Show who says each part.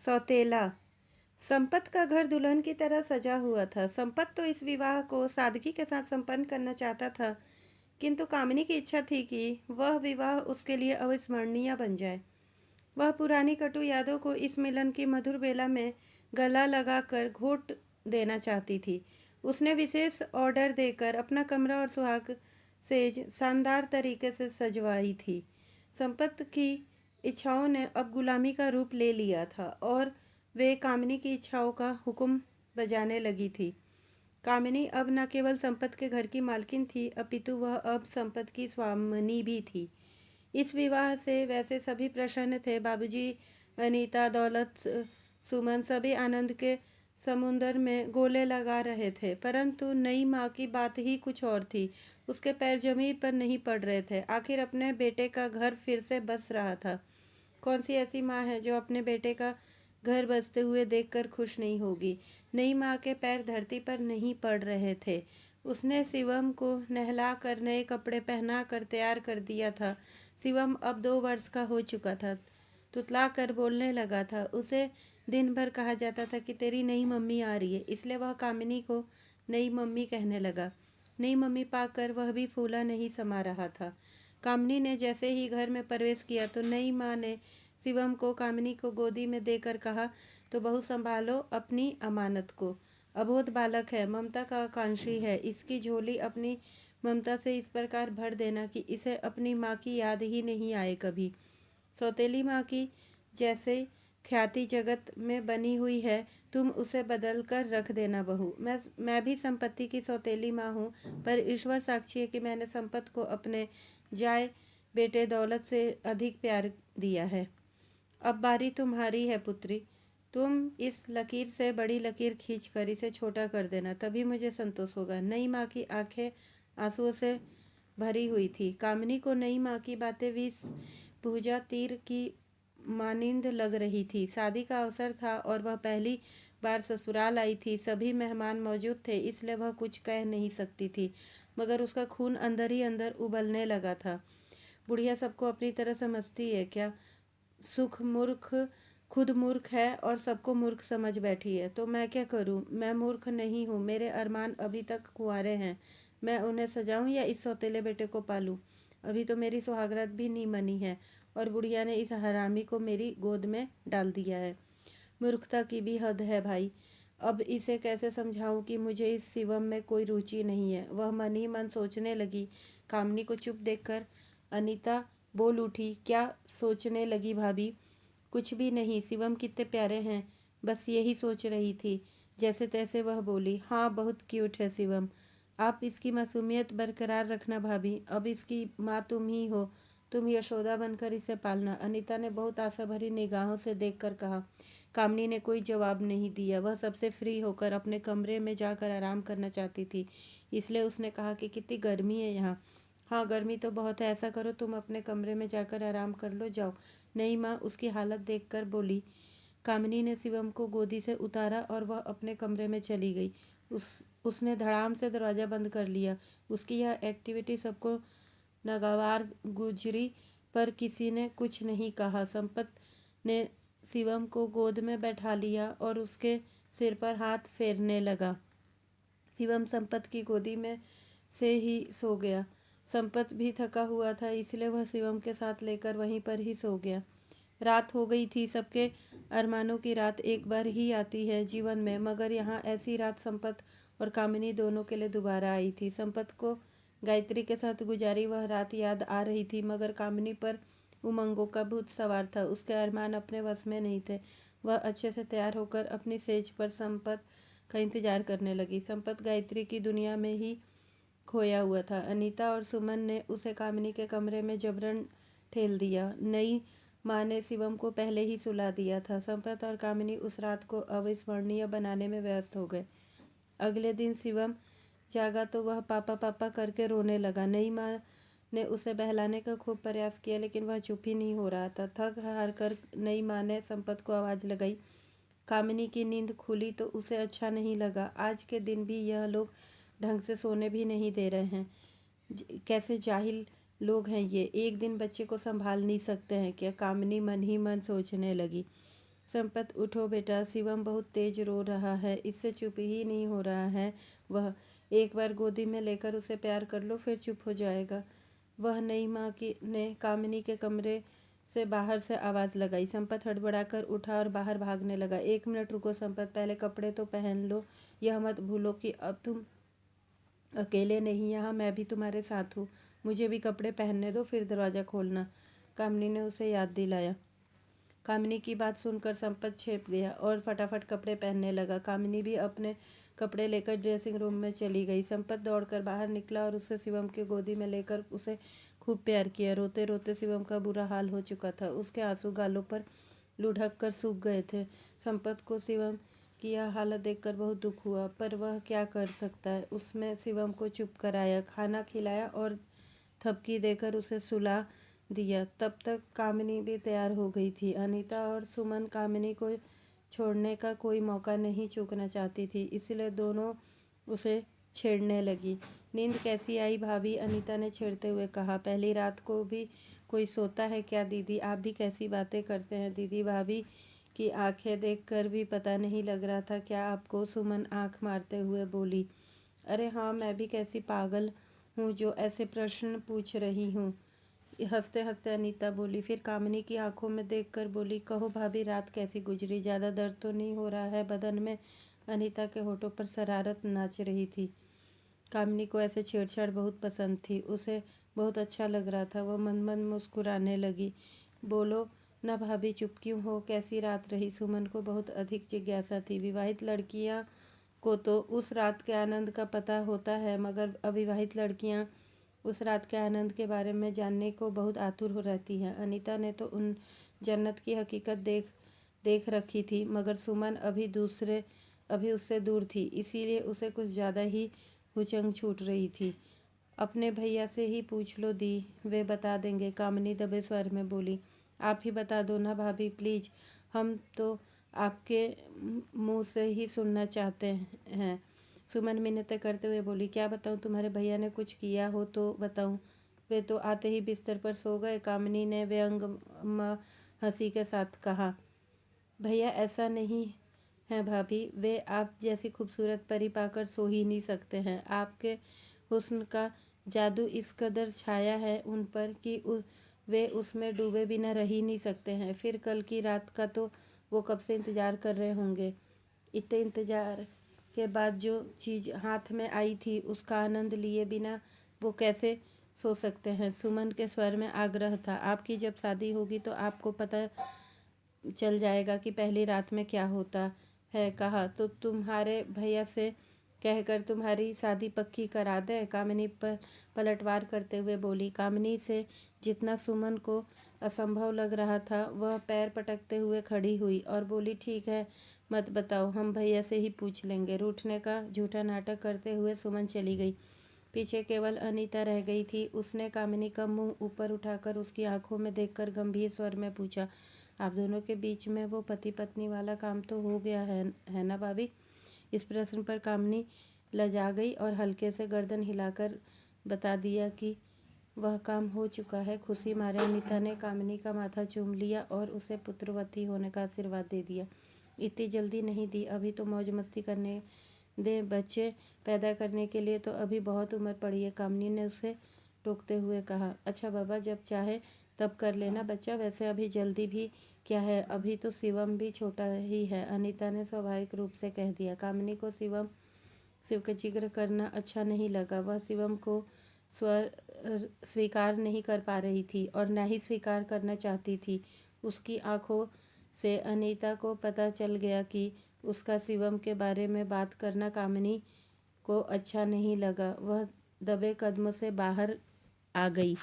Speaker 1: सौतेला। संपत का घर दुल्हन की तरह सजा हुआ था। संपत तो इस विवाह को सादगी के साथ संपन्न करना चाहता था, किंतु कामिनी की इच्छा थी कि वह विवाह उसके लिए अविस्मरणीय बन जाए। वह पुरानी कटु यादों को इस मिलन की मधुर बेला में गला लगाकर घोट देना चाहती थी। उसने विशेष ऑर्डर देकर अपना कमरा और सुहाग सेज शानदार तरीके से सजवाई थी। संपत की इच्छाओं ने अब गुलामी का रूप ले लिया था और वे कामिनी की इच्छाओं का हुक्म बजाने लगी थी। कामिनी अब न केवल संपत के घर की मालकिन थी, अपितु वह अब संपत की स्वामिनी भी थी। इस विवाह से वैसे सभी प्रसन्न थे। बाबूजी, अनीता, दौलत, सुमन सभी आनंद के समुंदर में गोले लगा रहे थे, परंतु नई माँ की बात ही कुछ और थी। उसके पैर जमीन पर नहीं पड़ रहे थे। आखिर अपने बेटे का घर फिर से बस रहा था। कौन सी ऐसी माँ है जो अपने बेटे का घर बसते हुए देखकर खुश नहीं होगी। नई माँ के पैर धरती पर नहीं पड़ रहे थे। उसने शिवम को नहला कर नए कपड़े पहना कर तैयार कर दिया था। शिवम अब 2 वर्ष का हो चुका था। तुतला कर बोलने लगा था। उसे दिन भर कहा जाता था कि तेरी नई मम्मी आ रही है, इसलिए वह कामिनी को नई मम्मी कहने लगा। नई मम्मी पाकर वह भी फूला नहीं समा रहा था। कामिनी ने जैसे ही घर में प्रवेश किया तो नई माँ ने शिवम को कामिनी को गोदी में देकर कहा, तो बहू संभालो अपनी अमानत को। अबोध बालक है, ममता का आकांक्षी है। इसकी झोली अपनी ममता से इस प्रकार भर देना कि इसे अपनी माँ की याद ही नहीं आए कभी। सौतेली माँ की जैसे ख्याति जगत में बनी हुई है, तुम उसे बदल कर रख देना बहू। मैं भी संपत्ति की सौतेली माँ हूँ, पर ईश्वर साक्षी है कि मैंने संपत को अपने जाए बेटे दौलत से अधिक प्यार दिया है। अब बारी तुम्हारी है पुत्री। तुम इस लकीर से बड़ी लकीर खींचकर इसे छोटा कर देना, तभी मुझे संतोष होगा। नई माँ की आंखें आंसुओं से भरी हुई थी। कामिनी को नई माँ की बातें विष भुजा तीर की मानिंद लग रही थी। शादी का अवसर था और वह पहली बार ससुराल आई थी। सभी मेहमान मौजूद थे, इसलिए वह कुछ कह नहीं सकती थी, मगर उसका खून अंदर ही अंदर उबलने लगा था। बुढ़िया सबको अपनी तरह समझती है क्या? सुख मूर्ख खुद मूर्ख है और सबको मूर्ख समझ बैठी है, तो मैं क्या करूं? मैं मूर्ख नहीं हूं। मेरे अरमान अभी तक कुंवारे हैं। मैं उन्हें सजाऊं या इस सौतेले बेटे को पालूं? अभी तो मेरी सुहागरात भी नहीं मनी है और बुढ़िया ने इस हरामी को मेरी गोद में डाल दिया है। मूर्खता की भी हद है भाई। अब इसे कैसे समझाऊं कि मुझे इस शिवम में कोई रुचि नहीं है। वह मन ही मन सोचने लगी। कामिनी को चुप देखकर अनीता बोल उठी, क्या सोचने लगी भाभी? कुछ भी नहीं, शिवम कितने प्यारे हैं, बस यही सोच रही थी। जैसे तैसे वह बोली, हाँ बहुत क्यूट है शिवम। आप इसकी मासूमियत बरकरार रखना भाभी। अब इसकी माँ तुम ही हो। तुम यशोदा बनकर इसे पालना। अनीता ने बहुत आशा भरी निगाहों से देखकर कहा। कामनी ने कोई जवाब नहीं दिया। वह सबसे फ्री होकर अपने कमरे में जाकर आराम करना चाहती थी, इसलिए उसने कहा कि कितनी गर्मी है यहाँ। हाँ गर्मी तो बहुत है, ऐसा करो तुम अपने कमरे में जाकर आराम कर लो, जाओ। नई माँ उसकी हालत देखकर बोली। कामिनी ने शिवम को गोदी से उतारा और वह अपने कमरे में चली गई। उसने धड़ाम से दरवाज़ा बंद कर लिया। उसकी यह एक्टिविटी सबको नागवार गुजरी, पर किसी ने कुछ नहीं कहा। संपत ने शिवम को गोद में बैठा लिया और उसके सिर पर हाथ फेरने लगा। शिवम संपत की गोदी में से ही सो गया। संपत भी थका हुआ था, इसलिए वह शिवम के साथ लेकर वहीं पर ही सो गया। रात हो गई थी। सबके अरमानों की रात एक बार ही आती है जीवन में, मगर यहाँ ऐसी रात संपत और कामिनी दोनों के लिए दोबारा आई थी। संपत को गायत्री के साथ गुजारी वह रात याद आ रही थी, मगर कामिनी पर उमंगों का भूत सवार था। उसके अरमान अपने वश में नहीं थे। वह अच्छे से तैयार होकर अपनी सेज पर संपत का इंतजार करने लगी। संपत गायत्री की दुनिया में ही खोया हुआ था। अनीता और सुमन ने उसे कामिनी के कमरे में जबरन ठेल दिया। नई माँ ने शिवम को पहले ही सुला दिया था। संपत और कामिनी उस रात को अविस्मरणीय बनाने में व्यस्त हो गए। अगले दिन शिवम जागा तो वह पापा पापा करके रोने लगा। नई माँ ने उसे बहलाने का खूब प्रयास किया, लेकिन वह चुप ही नहीं हो रहा था। थक हार कर नई माँ ने संपत को आवाज़ लगाई। कामिनी की नींद खुली तो उसे अच्छा नहीं लगा। आज के दिन भी यह लोग ढंग से सोने भी नहीं दे रहे हैं। कैसे जाहिल लोग हैं ये, एक दिन बच्चे को संभाल नहीं सकते हैं क्या? कामिनी मन ही मन सोचने लगी। संपत, उठो बेटा, शिवम बहुत तेज रो रहा है, इससे चुप ही नहीं हो रहा है। वह एक बार गोदी में लेकर उसे प्यार कर लो, फिर चुप हो जाएगा। वह नई माँ की ने कामिनी के कमरे से बाहर से आवाज़ लगाई। संपत हड़बड़ाकर उठा और बाहर भागने लगा। 1 मिनट रुको संपत, पहले कपड़े तो पहन लो। यह मत भूलो कि अब तुम अकेले नहीं, यहाँ मैं भी तुम्हारे साथ हूँ। मुझे भी कपड़े पहनने दो, फिर दरवाज़ा खोलना, कामिनी ने उसे याद दिलाया। कामिनी की बात सुनकर संपत छेप गया और फटाफट कपड़े पहनने लगा। कामिनी भी अपने कपड़े लेकर ड्रेसिंग रूम में चली गई। संपत दौड़कर बाहर निकला और उसे शिवम की गोदी में लेकर उसे खूब प्यार किया। रोते रोते शिवम का बुरा हाल हो चुका था। उसके आंसू गालों पर लुढ़क कर सूख गए थे। संपत को शिवम की यह हालत देखकर बहुत दुख हुआ, पर वह क्या कर सकता है। उसने शिवम को चुप कराया, खाना खिलाया और थपकी देकर उसे सुला दिया। तब तक कामिनी भी तैयार हो गई थी। अनीता और सुमन कामिनी को छोड़ने का कोई मौका नहीं चूकना चाहती थी, इसलिए दोनों उसे छेड़ने लगी। नींद कैसी आई भाभी? अनीता ने छेड़ते हुए कहा। पहली रात को भी कोई सोता है क्या दीदी? आप भी कैसी बातें करते हैं दीदी। भाभी की आंखें देखकर भी पता नहीं लग रहा था क्या आपको? सुमन आंख मारते हुए बोली। अरे हाँ, मैं भी कैसी पागल हूँ जो ऐसे प्रश्न पूछ रही हूँ, हंसते हंसते अनीता बोली। फिर कामिनी की आंखों में देखकर बोली, कहो भाभी, रात कैसी गुजरी? ज़्यादा दर्द तो नहीं हो रहा है बदन में? अनीता के होठों पर शरारत नाच रही थी। कामिनी को ऐसे छेड़छाड़ बहुत पसंद थी, उसे बहुत अच्छा लग रहा था। वह मन मन मुस्कुराने लगी। बोलो ना भाभी, चुप क्यों हो? कैसी रात रही? सुमन को बहुत अधिक जिज्ञासा थी। विवाहित लड़कियां को तो उस रात के आनंद का पता होता है, मगर अविवाहित लड़कियां उस रात के आनंद के बारे में जानने को बहुत आतुर हो रहती हैं। अनीता ने तो उन जन्नत की हकीकत देख देख रखी थी, मगर सुमन अभी उससे दूर थी, इसीलिए उसे कुछ ज़्यादा ही हुचंग छूट रही थी। अपने भैया से ही पूछ लो दी, वे बता देंगे, कामिनी दबे स्वर में बोली। आप ही बता दो ना भाभी प्लीज, हम तो आपके मुंह से ही सुनना चाहते हैं। सुमन मिन्नतें करते हुए बोली। क्या बताऊं? तुम्हारे भैया ने कुछ किया हो तो बताऊं? वे तो आते ही बिस्तर पर सो गए, कामिनी ने व्यंग हंसी के साथ कहा। भैया ऐसा नहीं है भाभी, वे आप जैसी खूबसूरत परी पाकर सो ही नहीं सकते हैं। आपके हुस्न का जादू इस कदर छाया है उन पर कि वे उसमें डूबे बिना रह ही नहीं सकते हैं। फिर कल की रात का तो वो कब से इंतज़ार कर रहे होंगे। इतने इंतज़ार के बाद जो चीज़ हाथ में आई थी उसका आनंद लिए बिना वो कैसे सो सकते हैं। सुमन के स्वर में आग्रह था। आपकी जब शादी होगी तो आपको पता चल जाएगा कि पहली रात में क्या होता है। कहा तो तुम्हारे भैया से कहकर तुम्हारी शादी पक्की करा दें, कामिनी पर पलटवार करते हुए बोली। कामिनी से जितना सुमन को असंभव लग रहा था, वह पैर पटकते हुए खड़ी हुई और बोली, ठीक है, मत बताओ, हम भैया से ही पूछ लेंगे। रूठने का झूठा नाटक करते हुए सुमन चली गई। पीछे केवल अनीता रह गई थी। उसने कामिनी का मुंह ऊपर उठाकर उसकी आंखों में देखकर गंभीर स्वर में पूछा, आप दोनों के बीच में वो पति पत्नी वाला काम तो हो गया है ना भाभी? इस प्रश्न पर कामिनी लजा गई और हल्के से गर्दन हिलाकर बता दिया कि वह काम हो चुका है। खुशी मारे अनीता ने कामिनी का माथा चूम लिया और उसे पुत्रवती होने का आशीर्वाद दे दिया। इतनी जल्दी नहीं दी, अभी तो मौज मस्ती करने दे, बच्चे पैदा करने के लिए तो अभी बहुत उम्र पड़ी है, कामिनी ने उसे टोकते हुए कहा। अच्छा बाबा, जब चाहे तब कर लेना बच्चा, वैसे अभी जल्दी भी क्या है, अभी तो शिवम भी छोटा ही है, अनीता ने स्वाभाविक रूप से कह दिया। कामिनी को शिव का जिक्र करना अच्छा नहीं लगा। वह शिवम को स्वीकार नहीं कर पा रही थी और न ही स्वीकार करना चाहती थी। उसकी आंखों से अनीता को पता चल गया कि उसका शिवम के बारे में बात करना कामिनी को अच्छा नहीं लगा। वह दबे कदमों से बाहर आ गई।